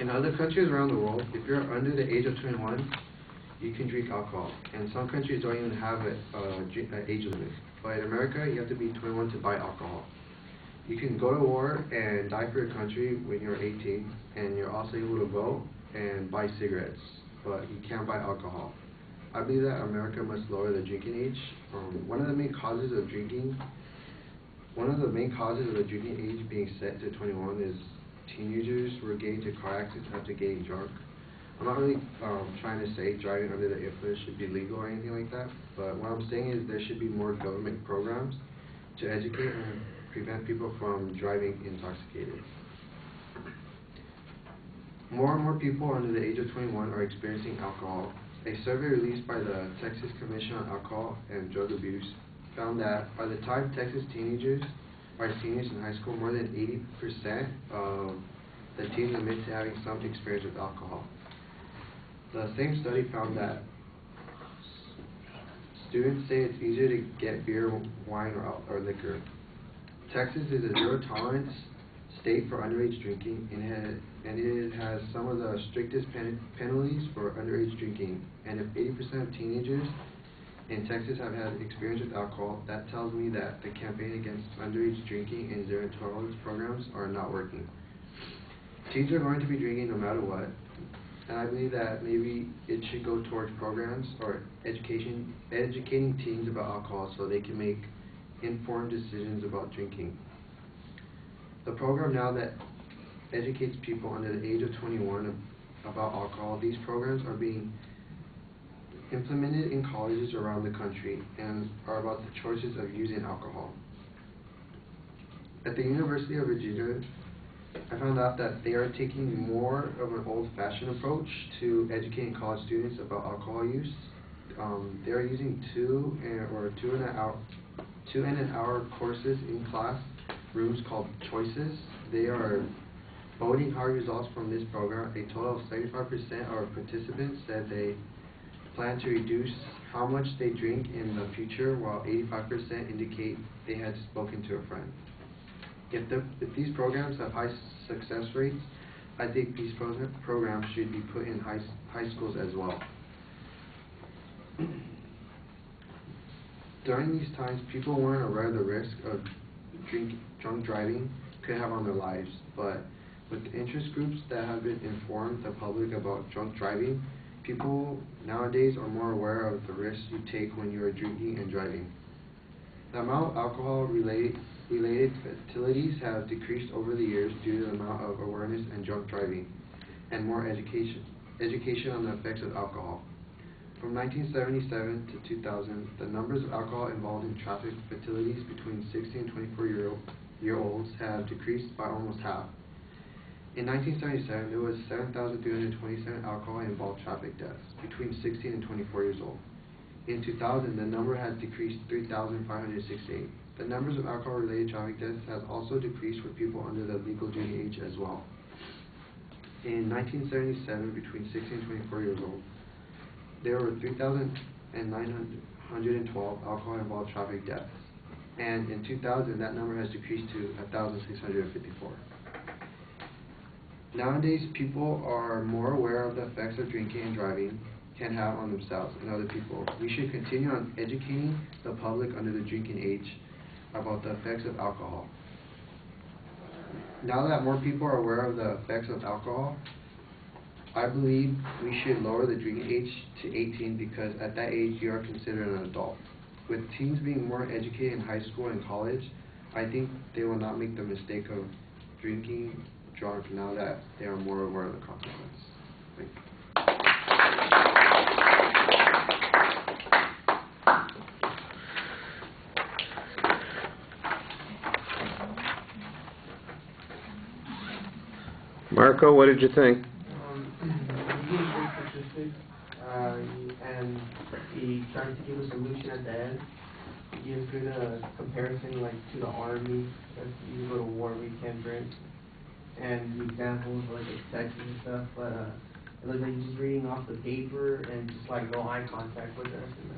In other countries around the world, if you're under the age of 21, you can drink alcohol. And some countries don't even have an age limit. But in America, you have to be 21 to buy alcohol. You can go to war and die for your country when you're 18, and you're also able to vote and buy cigarettes, but you can't buy alcohol. I believe that America must lower the drinking age. One of the main causes of the drinking age being set to 21 is teenagers were getting into car accidents after getting drunk. I'm not really trying to say driving under the influence should be legal or anything like that, but what I'm saying is there should be more government programs to educate and prevent people from driving intoxicated. More and more people under the age of 21 are experiencing alcohol. A survey released by the Texas Commission on Alcohol and Drug Abuse found that by the time Texas teenagers are seniors in high school, more than 80% of the teens admit to having some experience with alcohol. The same study found that students say it's easier to get beer, wine, or liquor. Texas is a zero-tolerance state for underage drinking, and it has some of the strictest penalties for underage drinking. And if 80% of teenagers in Texas have had experience with alcohol, that tells me that the campaign against underage drinking and zero-tolerance programs are not working. Teens are going to be drinking no matter what, and I believe that maybe it should go towards programs or educating teens about alcohol so they can make informed decisions about drinking. The program now that educates people under the age of 21 about alcohol, these programs are being implemented in colleges around the country and are about the choices of using alcohol. At the University of Virginia, I found out that they are taking more of an old-fashioned approach to educating college students about alcohol use. They are using two and an hour courses in class rooms called choices. They are voting hard results from this program. A total of 75% of participants said they plan to reduce how much they drink in the future, while 85% indicate they had spoken to a friend. If these programs have high success rates, I think these programs should be put in high schools as well. During these times, people weren't aware of the risk of drunk driving could have on their lives, but with the interest groups that have been informed the public about drunk driving, people nowadays are more aware of the risks you take when you are drinking and driving. The amount of alcohol-related fatalities have decreased over the years due to the amount of awareness in drunk driving and more education on the effects of alcohol. From 1977 to 2000, the numbers of alcohol involved in traffic fatalities between 16 and 24-year-olds have decreased by almost half. In 1977, there was 7,327 alcohol-involved traffic deaths between 16 and 24 years old. In 2000, the number has decreased 3,568. The numbers of alcohol-related traffic deaths has also decreased for people under the legal drinking age as well. In 1977, between 16 and 24 years old, there were 3,912 alcohol-involved traffic deaths, and in 2000, that number has decreased to 1,654. Nowadays, people are more aware of the effects of drinking and driving can have on themselves and other people. We should continue on educating the public under the drinking age about the effects of alcohol. Now that more people are aware of the effects of alcohol, I believe we should lower the drinking age to 18 because at that age you are considered an adult. With teens being more educated in high school and college, I think they will not make the mistake of drinking drunk now that they are more aware of the consequence. Thank you. Marco, what did you think? He gave great statistics, and he tried to give a solution at the end. He gives good comparison, like to the army. If you go to war, we can drink, and the examples like Texas and stuff. But it looks like he's just reading off the paper and just like no eye contact with us. And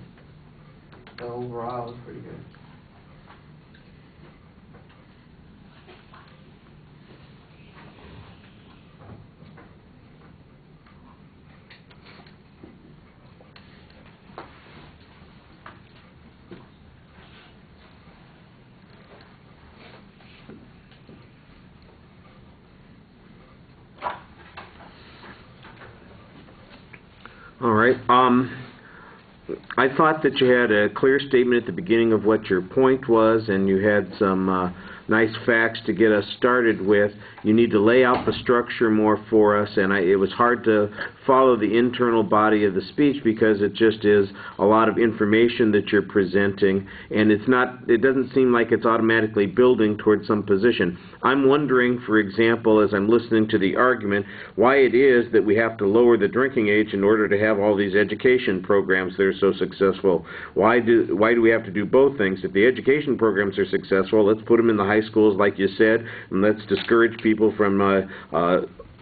so overall, it was pretty good. All right. I thought that you had a clear statement at the beginning of what your point was, and you had some nice facts to get us started with. You need to lay out the structure more for us, and it was hard to follow the internal body of the speech because it just is a lot of information that you're presenting, and it doesn't seem like it's automatically building towards some position. I'm wondering, for example, as I'm listening to the argument, why it is that we have to lower the drinking age in order to have all these education programs that are so successful. Why do we have to do both things? If the education programs are successful, let's put them in the high schools, like you said, and let's discourage people from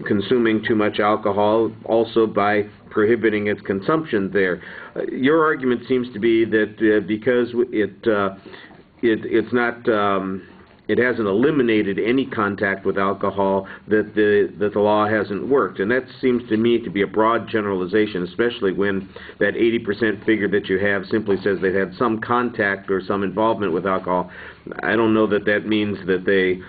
consuming too much alcohol, also by prohibiting its consumption there. Your argument seems to be that because it's not it hasn't eliminated any contact with alcohol, that the law hasn't worked. And that seems to me to be a broad generalization, especially when that 80% figure that you have simply says they've had some contact or some involvement with alcohol. I don't know that that means that they,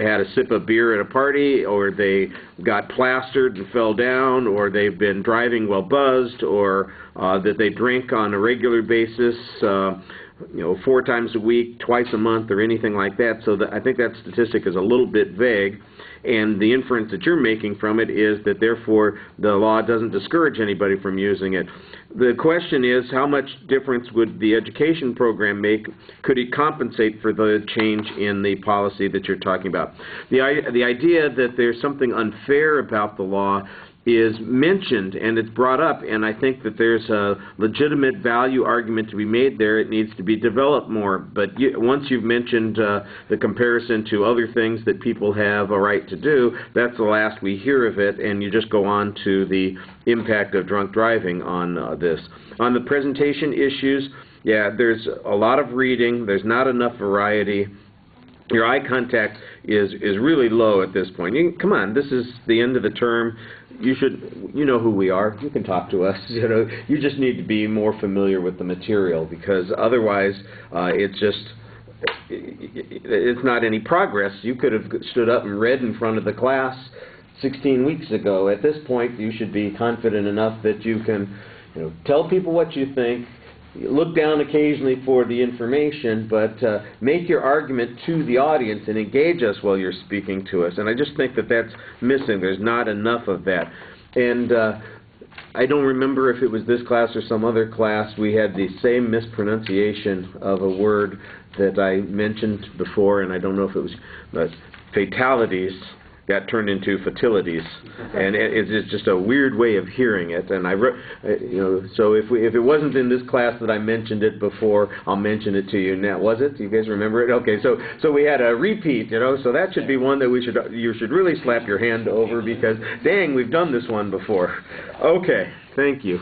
had a sip of beer at a party, or they got plastered and fell down, or they've been driving while buzzed, or that they drink on a regular basis, 4 times a week, twice a month, or anything like that. So I think that statistic is a little bit vague, and the inference that you're making from it is that therefore the law doesn't discourage anybody from using it. The question is, how much difference would the education program make? Could it compensate for the change in the policy that you're talking about? The idea that there's something unfair about the law is mentioned, and it's brought up, and I think that there's a legitimate value argument to be made there. It needs to be developed more, but once you've mentioned the comparison to other things that people have a right to do, that's the last we hear of it, and you just go on to the impact of drunk driving on this. On the presentation issues, yeah, there's a lot of reading, there's not enough variety. Your eye contact is really low at this point. Come on, this is the end of the term. You know who we are. You can talk to us. You just need to be more familiar with the material, because otherwise it's not any progress. You could have stood up and read in front of the class 16 weeks ago. At this point, you should be confident enough that you can tell people what you think. Look down occasionally for the information, but make your argument to the audience and engage us while you're speaking to us. And I just think that that's missing. There's not enough of that. And I don't remember if it was this class or some other class, we had the same mispronunciation of a word that I mentioned before, and I don't know if it was fatalities got turned into fatalities, and it's just a weird way of hearing it. And so if it wasn't in this class that I mentioned it before, I'll mention it to you now. Was it? Do you guys remember it? Okay, so we had a repeat, so that should be one that you should really slap your hand over, because dang, we've done this one before. Okay, thank you.